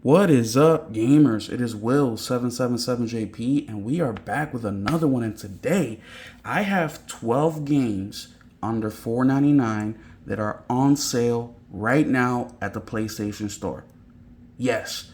What is up, gamers? It is Will777JP, and we are back with another one. And today, I have 12 games under $4.99 that are on sale right now at the PlayStation Store. Yes,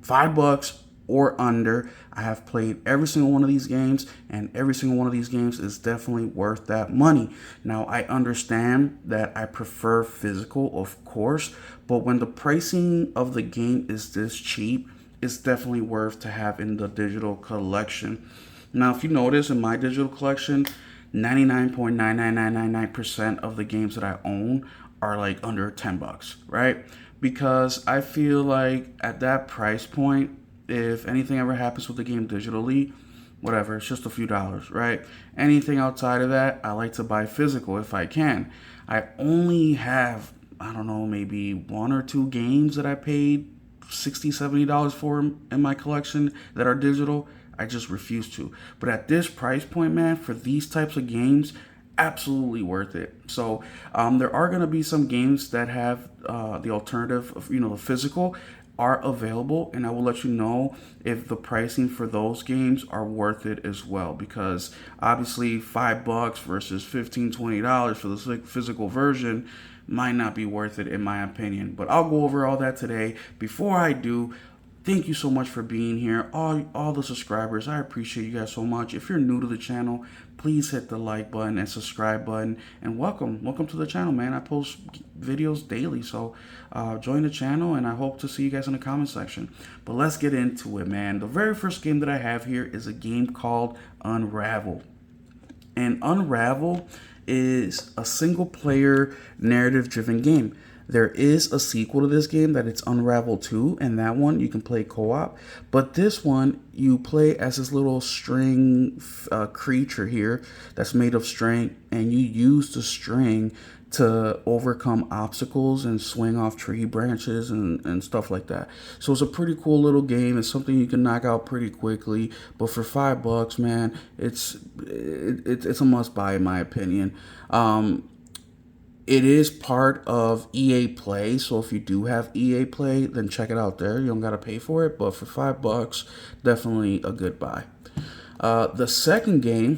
$5 or under. I have played every single one of these games, and every single one of these games is definitely worth that money. Now, I understand that I prefer physical, of course, but when the pricing of the game is this cheap, it's definitely worth to have in the digital collection. Now, if you notice in my digital collection, 99.99999% of the games that I own are like under $10, right? Because I feel like at that price point, if anything ever happens with the game digitally, whatever, it's just a few dollars, right? Anything outside of that, I like to buy physical if I can. I only have, I don't know, maybe one or two games that I paid $60, $70 for in my collection that are digital. I just refuse to. But at this price point, man, for these types of games, absolutely worth it. So there are going to be some games that have the alternative of, the physical are available, and I will let you know if the pricing for those games are worth it as well, because obviously $5 versus $15-$20 for the physical version might not be worth it in my opinion. But I'll go over all that today. Before I do, thank you so much for being here. All the subscribers, I appreciate you guys so much. If you're new to the channel, please hit the like button and subscribe button. And welcome to the channel, man. I post videos daily, so join the channel, and I hope to see you guys in the comment section. But let's get into it, man. The very first game that I have here is a game called Unravel. And Unravel is a single-player narrative-driven game. There is a sequel to this game that it's Unravel 2, and that one you can play co-op. But this one, you play as this little string creature here that's made of string, and you use the string to overcome obstacles and swing off tree branches and stuff like that. So it's a pretty cool little game. It's something you can knock out pretty quickly. But for $5, man, it's a must-buy in my opinion. It is part of EA Play, so if you do have EA Play, then check it out there. You don't gotta pay for it, but for $5, definitely a good buy. The second game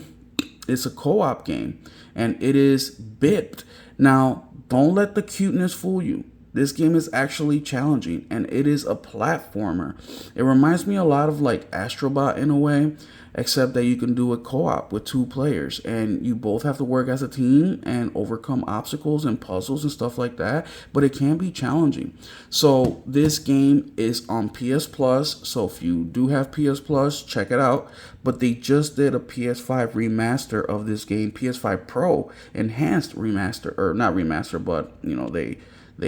is a co-op game, and it is Bipped. Now, don't let the cuteness fool you. This game is actually challenging, and it is a platformer. It reminds me a lot of like Astrobot in a way, except that you can do it co-op with two players, and you both have to work as a team and overcome obstacles and puzzles and stuff like that, but it can be challenging. So this game is on PS Plus, so if you do have PS Plus, check it out. But they just did a PS5 remaster of this game, PS5 Pro enhanced remaster, or not remaster, but they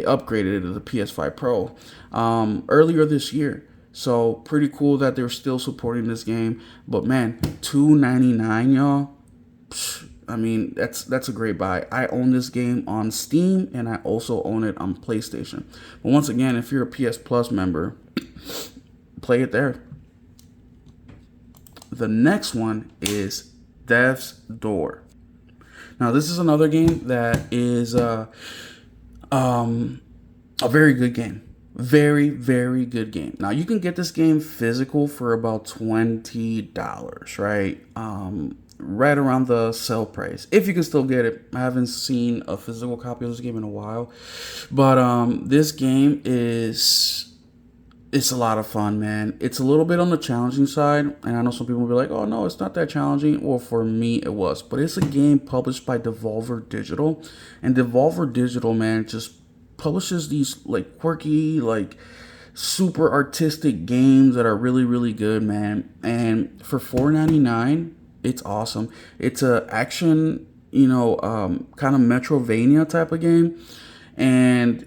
upgraded it to the PS5 Pro earlier this year. So pretty cool that they're still supporting this game. But man, $2.99, y'all. I mean, that's a great buy. I own this game on Steam, and I also own it on PlayStation. But once again, if you're a PS Plus member, play it there. The next one is Death's Door. Now, this is another game that is a very good game. Very, very good game. Now, you can get this game physical for about $20, right? Right around the sale price, if you can still get it. I haven't seen a physical copy of this game in a while, but this game it's a lot of fun, man. It's a little bit on the challenging side, and I know some people will be like, oh no, it's not that challenging. Well, for me it was, but it's a game published by Devolver Digital, and Devolver Digital, man, just publishes these like quirky, like super artistic games that are really, really good, man. And for $4.99, it's awesome. It's a action, kind of Metrovania type of game, and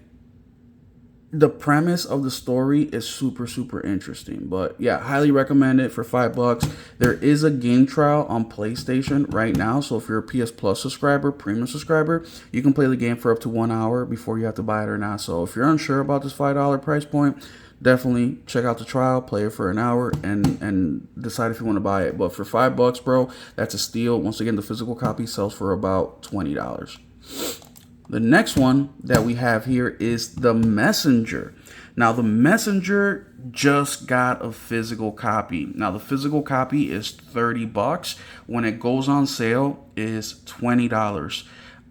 the premise of the story is super, super interesting. But yeah, highly recommend it for $5. There is a game trial on PlayStation right now, so if you're a PS Plus subscriber, premium subscriber, you can play the game for up to 1 hour before you have to buy it or not. So if you're unsure about this $5 price point, definitely check out the trial, play it for an hour, and decide if you want to buy it. But for $5, bro, that's a steal. Once again, the physical copy sells for about $20. The next one that we have here is The Messenger. Now, The Messenger just got a physical copy. Now, the physical copy is $30. When it goes on sale, is $20.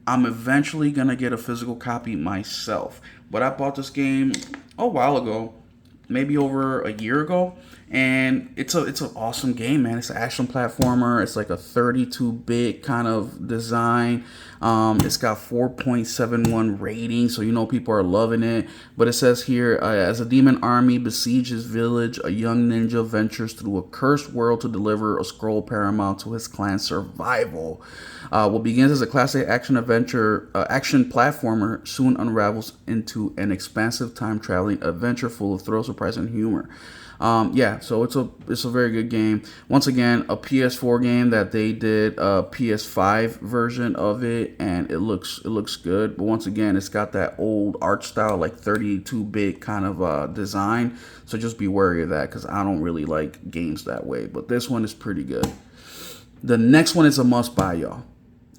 I'm eventually gonna get a physical copy myself, but I bought this game a while ago, maybe over a year ago, and it's an awesome game, man. It's an action platformer. It's like a 32-bit kind of design. It's got 4.71 rating, so you know people are loving it. But it says here, as a demon army besieges village, a young ninja ventures through a cursed world to deliver a scroll paramount to his clan's survival. What begins as a classic action platformer soon unravels into an expansive time-traveling adventure full of thrill, surprise, and humor. Yeah, so it's a very good game. Once again, a PS4 game that they did a PS5 version of it, and it looks good. But once again, it's got that old art style, like 32-bit kind of design. So just be wary of that, because I don't really like games that way. But this one is pretty good. The next one is a must buy, y'all.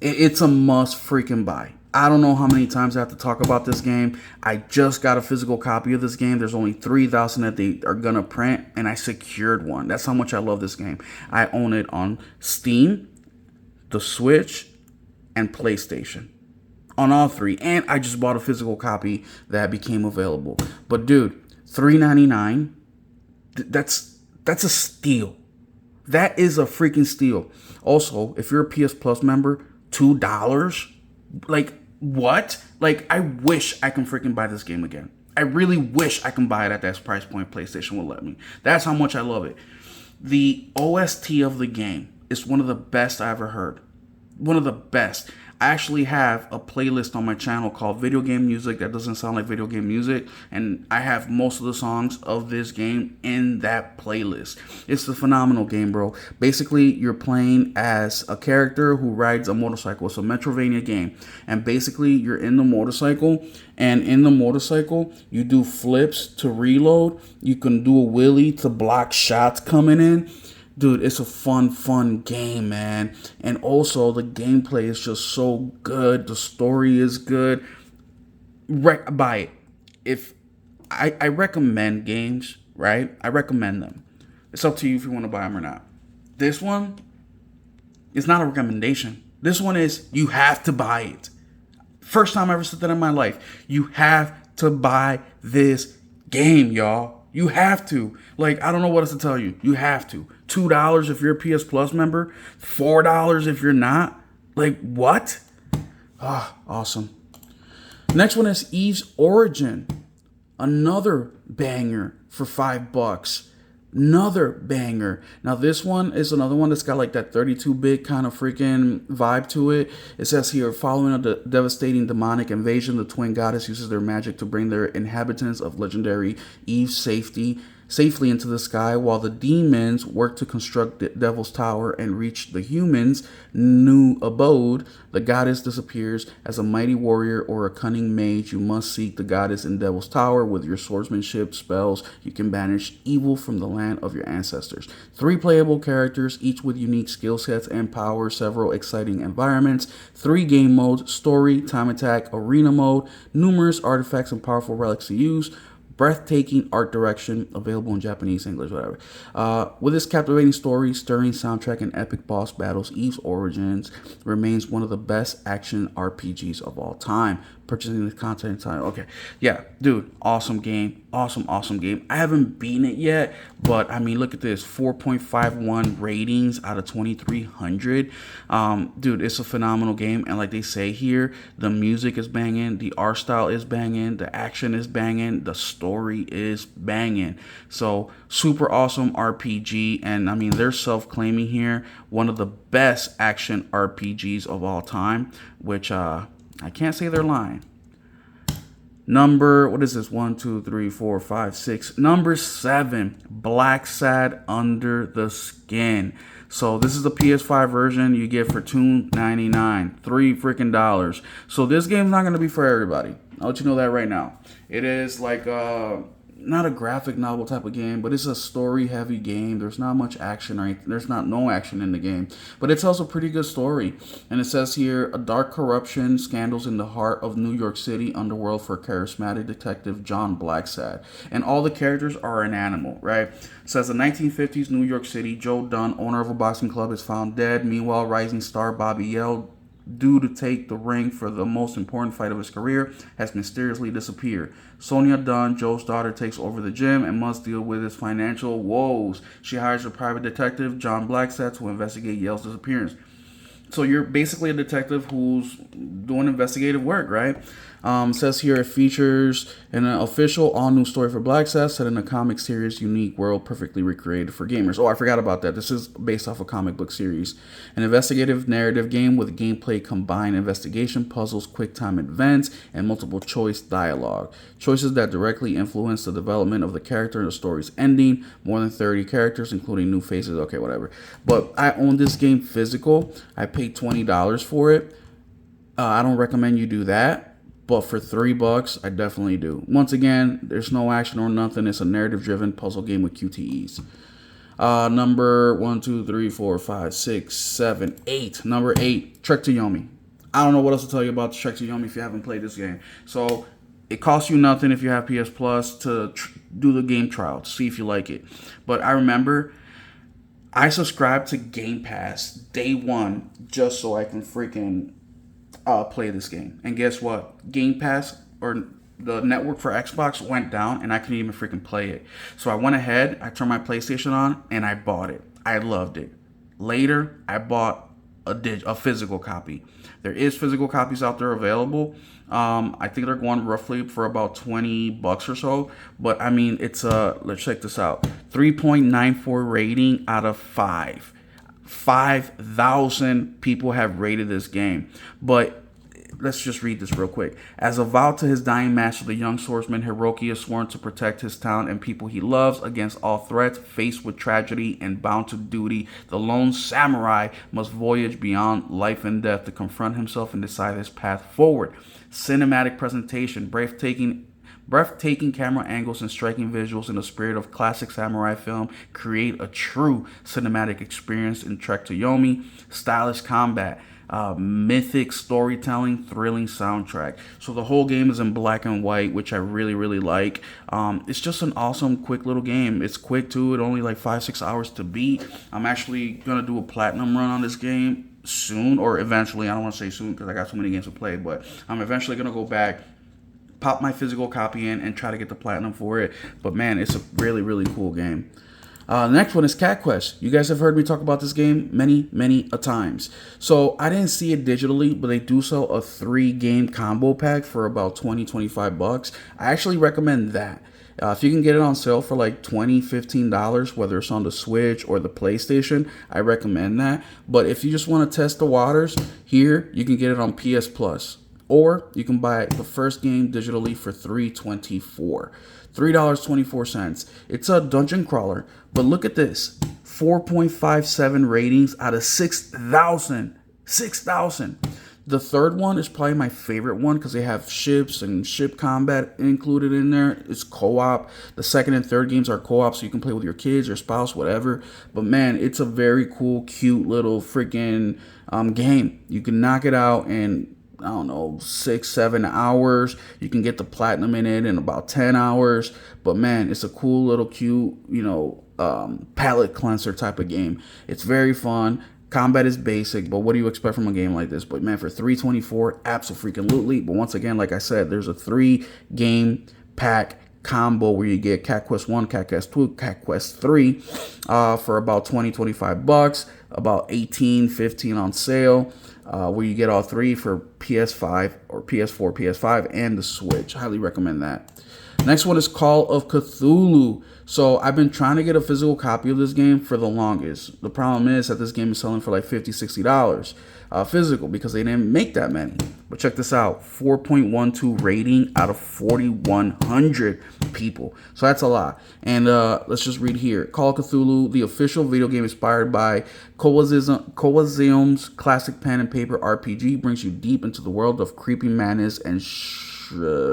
It's a must freaking buy. I don't know how many times I have to talk about this game. I just got a physical copy of this game. There's only 3,000 that they are going to print, and I secured one. That's how much I love this game. I own it on Steam, the Switch, and PlayStation. On all three. And I just bought a physical copy that became available. But dude, $3.99, that's a steal. That is a freaking steal. Also, if you're a PS Plus member, $2? Like, what? Like, I wish I can freaking buy this game again. I really wish I can buy it at that price point PlayStation will let me. That's how much I love it. The OST of the game is one of the best I ever heard. One of the best. I actually have a playlist on my channel called Video Game Music that doesn't sound like video game music, and I have most of the songs of this game in that playlist. It's a phenomenal game, bro. Basically, you're playing as a character who rides a motorcycle. It's a Metroidvania game, and basically you're in the motorcycle, and in the motorcycle you do flips to reload. You can do a wheelie to block shots coming in. Dude, it's a fun game, man. And also, the gameplay is just so good. The story is good. Buy it. If I recommend games, right? I recommend them. It's up to you if you want to buy them or not. This one is not a recommendation. This one is you have to buy it. First time I ever said that in my life. You have to buy this game, y'all. You have to. Like, I don't know what else to tell you. You have to. $2 if you're a PS Plus member. $4 if you're not. Like, what? Ah, awesome. Next one is Eve's Origin. Another banger for $5. Another banger. Now this one is another one that's got like that 32-bit kind of freaking vibe to it. It says here, following a devastating demonic invasion, the twin goddess uses their magic to bring their inhabitants of legendary Eve safely into the sky, while the demons work to construct the Devil's Tower and reach the humans' new abode. The goddess disappears. As a mighty warrior or a cunning mage, you must seek the goddess in Devil's Tower. With your swordsmanship spells, you can banish evil from the land of your ancestors. 3 playable characters, each with unique skill sets and powers, several exciting environments, 3 game modes: story, time attack, arena mode, numerous artifacts and powerful relics to use, breathtaking art direction, available in Japanese, English, whatever. With its captivating story, stirring soundtrack, and epic boss battles, Eve's Origins remains one of the best action RPGs of all time. Purchasing the content time. Okay. Yeah, dude, awesome game. Awesome game. I haven't beaten it yet, but I mean, look at this. 4.51 ratings out of 2,300. Dude, it's a phenomenal game. And like they say here, the music is banging, the art style is banging, the action is banging, the story is banging. So super awesome RPG. And I mean, they're self-claiming here one of the best action RPGs of all time, which I can't say they're lying. Number, what is this? 1, 2, 3, 4, 5, 6. Number 7, Blacksad Under the Skin. So this is the PS5 version you get for $2.99, $3 freaking dollars. So this game's not gonna be for everybody. I'll let you know that right now. It is like not a graphic novel type of game, but it's a story heavy game. There's not much action or anything. There's not no action in the game, but it tells a pretty good story. And it says here, a dark corruption scandals in the heart of New York City underworld for charismatic detective John Blacksad. And all the characters are an animal, right? It says in 1950s New York City, Joe Dunn, owner of a boxing club, is found dead. Meanwhile, rising star Bobby Yell, due to take the ring for the most important fight of his career, has mysteriously disappeared. Sonia Dunn, Joe's daughter, takes over the gym and must deal with his financial woes. She hires a private detective, John Blacksad, to investigate Yale's disappearance. So you're basically a detective who's doing investigative work, right? Says here it features an official all-new story for Blacksad set in a comic series unique world perfectly recreated for gamers. Oh, I forgot about that. This is based off a comic book series. An investigative narrative game with gameplay combined investigation, puzzles, quick time events, and multiple choice dialogue. Choices that directly influence the development of the character and the story's ending. More than 30 characters, including new faces. Okay, whatever. But I own this game physical. I paid $20 for it. I don't recommend you do that. But for $3, I definitely do. Once again, there's no action or nothing. It's a narrative-driven puzzle game with QTEs. Number 1, 2, 3, 4, 5, 6, 7, 8. Number 8, Trek to Yomi. I don't know what else to tell you about Trek to Yomi if you haven't played this game. So it costs you nothing if you have PS Plus to do the game trial to see if you like it. But I remember I subscribed to Game Pass day one just so I can freaking play this game. And guess what? Game Pass or the network for Xbox went down and I couldn't even freaking play it. So I went ahead, I turned my PlayStation on, and I bought it. I loved it. Later, I bought a physical copy. There is physical copies out there available. I think they're going roughly for about $20 or so. But I mean, it's let's check this out. 3.94 rating out of 5. 5,000 people have rated this game. But let's just read this real quick. As a vow to his dying master, the young swordsman Hiroki is sworn to protect his town and people he loves against all threats. Faced with tragedy and bound to duty, the lone samurai must voyage beyond life and death to confront himself and decide his path forward. Cinematic presentation, breathtaking camera angles and striking visuals in the spirit of classic samurai film create a true cinematic experience in Trek to Yomi. Stylish combat, mythic storytelling, thrilling soundtrack. So the whole game is in black and white, which I really, really like. It's just an awesome, quick little game. It's quick too. It only like 5-6 hours to beat. I'm actually gonna do a platinum run on this game soon, or eventually. I don't want to say soon because I got so many games to play, but I'm eventually gonna go back, pop my physical copy in, and try to get the platinum for it. But man, it's a really, really cool game. The next one is Cat Quest. You guys have heard me talk about this game many, many a times. So I didn't see it digitally, but they do sell a 3-game combo pack for about $20-$25. I actually recommend that. If you can get it on sale for like $20-$15, whether it's on the Switch or the PlayStation, I recommend that. But if you just want to test the waters, here you can get it on PS Plus. Or you can buy the first game digitally for $3.24. It's a dungeon crawler, but look at this. 4.57 ratings out of 6,000. 6,000. The third one is probably my favorite one because they have ships and ship combat included in there. It's co-op. The second and third games are co-op, so you can play with your kids, your spouse, whatever. But man, it's a very cool, cute little freaking game. You can knock it out in, I don't know, 6-7 hours. You can get the platinum in it in about 10 hours. But man, it's a cool little cute, palate cleanser type of game. It's very fun. Combat is basic, but what do you expect from a game like this? But man, for $3.24, abso-freaking-lutely. But once again, like I said, there's a 3-game pack combo where you get Cat Quest 1, Cat Quest 2, Cat Quest 3 for about $20-$25, about $18-$15 on sale. Where you get all 3 for PS5 or PS4, PS5, and the Switch. Highly recommend that. Next one is Call of Cthulhu. So I've been trying to get a physical copy of this game for the longest. The problem is that this game is selling for like $50-$60 physical because they didn't make that many. But check this out. 4.12 rating out of 4,100 people. So that's a lot. And let's just read here. Call of Cthulhu, the official video game inspired by Chaosium's classic pen and paper RPG, brings you deep into the world of creepy madness and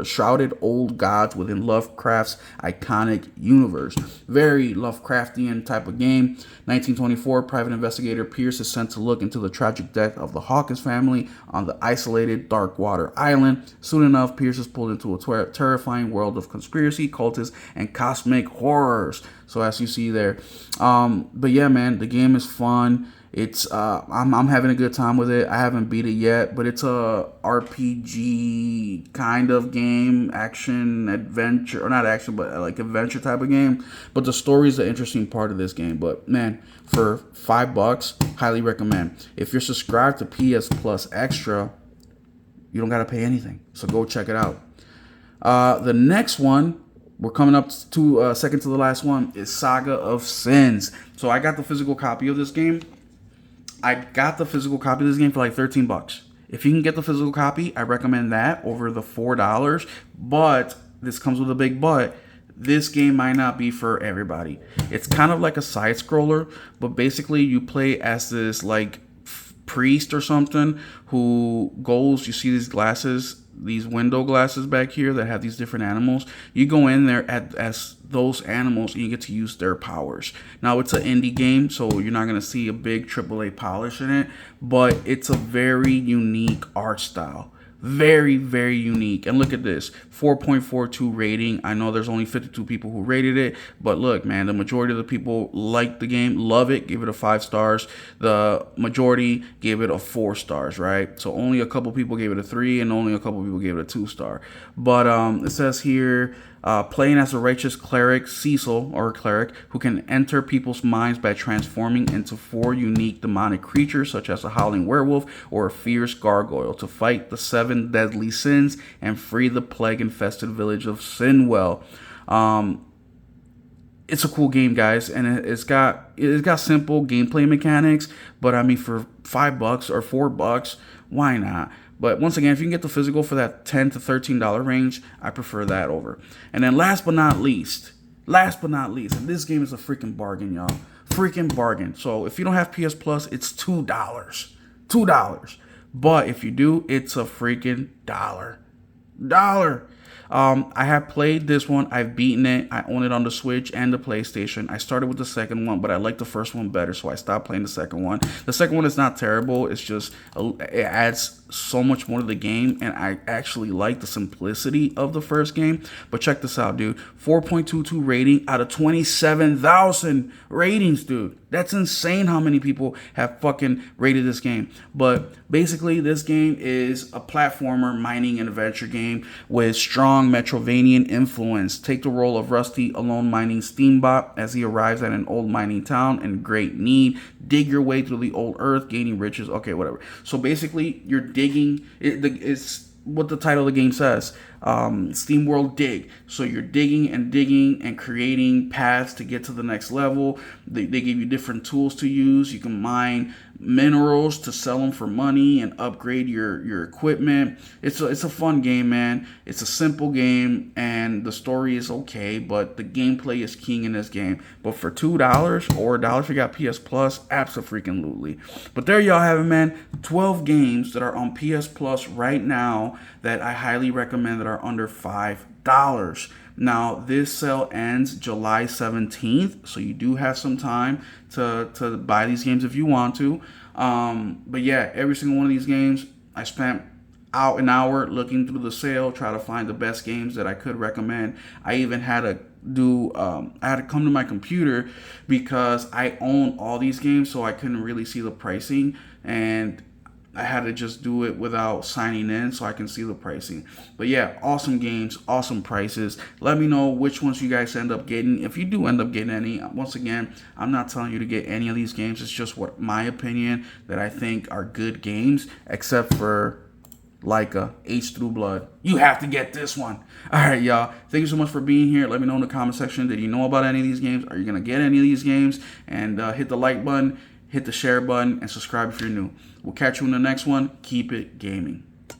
shrouded old gods within Lovecraft's iconic universe. Very Lovecraftian type of game. 1924, private investigator Pierce is sent to look into the tragic death of the Hawkins family on the isolated Darkwater Island. Soon enough, Pierce is pulled into a terrifying world of conspiracy, cultists, and cosmic horrors. So as you see there, but yeah, man, the game is fun. It's I'm having a good time with it. I haven't beat it yet, but it's a RPG kind of game, action adventure, or not action, but like adventure type of game. But the story is the interesting part of this game. But man, for $5, highly recommend. If you're subscribed to PS Plus Extra, you don't gotta pay anything. So go check it out. The next one, we're coming up to second to the last one, is Saga of Sins. So I got the physical copy of this game. I got the physical copy of this game for like $13. If you can get the physical copy, I recommend that over the $4. But this comes with a big but. This game might not be for everybody. It's kind of like a side scroller, but basically you play as this like priest or something who goes, you see these glasses, these window glasses back here that have these different animals. You go in there as those animals and you get to use their powers. Now it's an indie game, so you're not going to see a big AAA polish in it, but it's a very unique art style. Very, very unique. And look at this, 4.42 rating. I know there's only 52 people who rated it, but look, man, the majority of the people like the game, love it, give it a 5 stars. The majority gave it a 4 stars, right? So only a couple people gave it a 3, and only a couple people gave it a 2 star. But it says here, playing as a righteous cleric, Cecil, or cleric, who can enter people's minds by transforming into 4 unique demonic creatures, such as a howling werewolf or a fierce gargoyle, to fight the 7 deadly sins and free the plague-infested village of Sinwell. It's a cool game, guys, and it's got simple gameplay mechanics, but I mean, for $5 or $4, why not? But once again, if you can get the physical for that $10 to $13 range, I prefer that over. And then last but not least, and this game is a freaking bargain, y'all. Freaking bargain. So if you don't have PS Plus, it's $2. $2. But if you do, it's a freaking $1. I have played this one. I've beaten it. I own it on the Switch and the PlayStation. I started with the second one, but I like the first one better, so I stopped playing the second one. The second one is not terrible. It's just, it adds so much more to the game, and I actually like the simplicity of the first game. But check this out, dude. 4.22 rating out of 27,000 ratings, dude. That's insane how many people have fucking rated this game. But basically, this game is a platformer mining and adventure game with strong Metrovanian influence. Take the role of Rusty, a lone mining steambot, as he arrives at an old mining town in great need. Dig your way through the old earth, gaining riches. Okay, whatever. So basically, you're digging. It's what the title of the game says. SteamWorld Dig. So you're digging and creating paths to get to the next level. They give you different tools to use. You can mine minerals to sell them for money and upgrade your equipment. It's a fun game, man. It's a simple game, and the story is okay, but the gameplay is king in this game. But for $2 or $1 if you got PS Plus, abso-freaking-lutely. But there y'all have it, man. 12 games that are on PS Plus right now that I highly recommend that are under $5. Now, this sale ends July 17th, so you do have some time to buy these games if you want to. But yeah, every single one of these games, I spent out an hour looking through the sale, try to find the best games that I could recommend. I even had to I had to come to my computer because I own all these games, so I couldn't really see the pricing, and I had to just do it without signing in so I can see the pricing. But yeah, awesome games, awesome prices. Let me know which ones you guys end up getting. If you do end up getting any, once again, I'm not telling you to get any of these games. It's just what my opinion that I think are good games, except for like H Through Blood. You have to get this one. All right, y'all. Thank you so much for being here. Let me know in the comment section. Did you know about any of these games? Are you going to get any of these games? And hit the like button, hit the share button, and subscribe if you're new. We'll catch you in the next one. Keep it gaming.